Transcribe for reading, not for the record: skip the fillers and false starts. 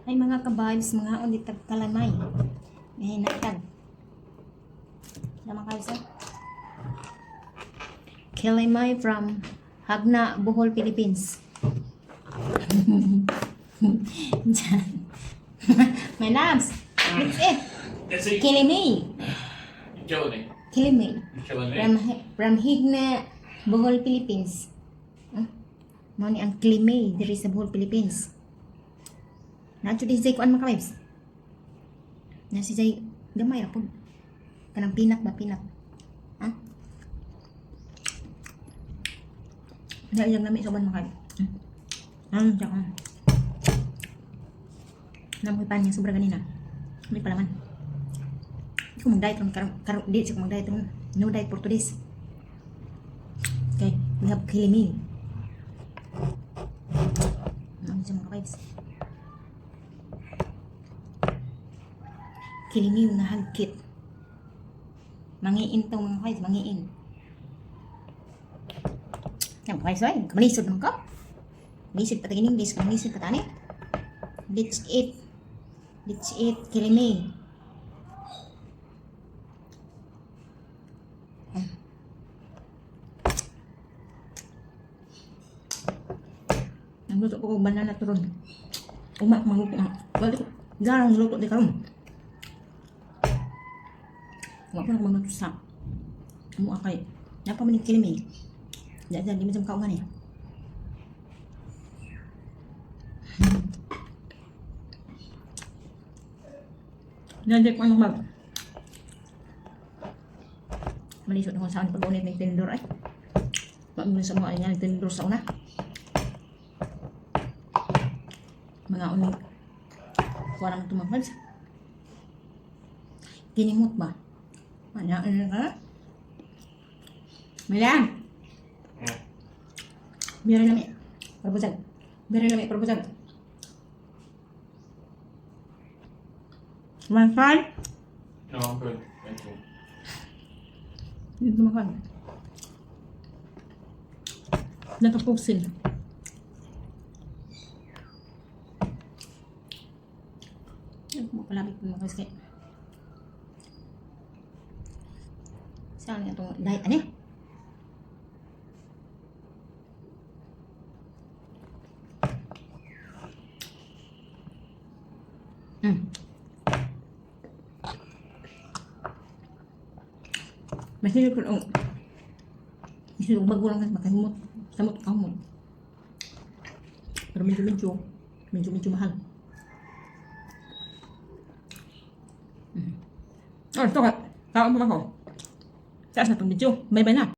Ay mga ka-vibes, mga unitag kalamay. May hinatag. Naman kayo sa Kalamay from Hagna, Bohol, Philippines. Diyan. My loves. It's it. That's it. Kalamay. You're killing me. Kalamay. You're killing me. From Hagna, Bohol, Philippines. Mao ni ang Kalamay diri sa Bohol, Philippines. Nadto din say kuan mga ka-vibes. Na si Jay gamay ra pud. Kanang pinak ba pinak? Ha? Dahil yung nami soban mga ka-vibes. Tsaka. Namoy pa niya sobra ganina. Hindi pa laman. Hindi ko mag-diet ron karon di ko mag-diet ron. No diet for today's. Okay, we have Kalamay. Ano sa mga ka-vibes? Kilimiw na hagkit. Mangiin tong mga guys, mangiin. Yan po guys, ay, kamanisod naman ko. Lisod pati gining, lisod kamanisod patani. Let's eat, kilimiw. Nagluto ko kong banana turon. Umak, magluto na. Balik, garang luto di karon. Wala ko na kumang natusak. Amo akay. Napa man yung kilimi. Diyan, di mo sa kaungan eh. Diyan, ko anong mag. Malisod ako sa akin pag-unit ng tinidor ay. Pag-unit sa mga niya ng tinidor sa una. Mga unit. Kuha naman tumagmad. Ginimot ba? Ano ka? Milan! Biar namin. Perbusan. Biar namin. Perbusan. Makan? No, I'm good. Thank you. Hindi ko makan. Nakapuksin. Hindi ko mapalapit ko mga kasi. Saan nga itong diet? Ano? Masih ko ang masih bago lang kasi makahimot. Samot ka mo. Pero medyo mahal. Oh, ito ka. Kaon mo ako. Taas na itong video. Bye-bye na.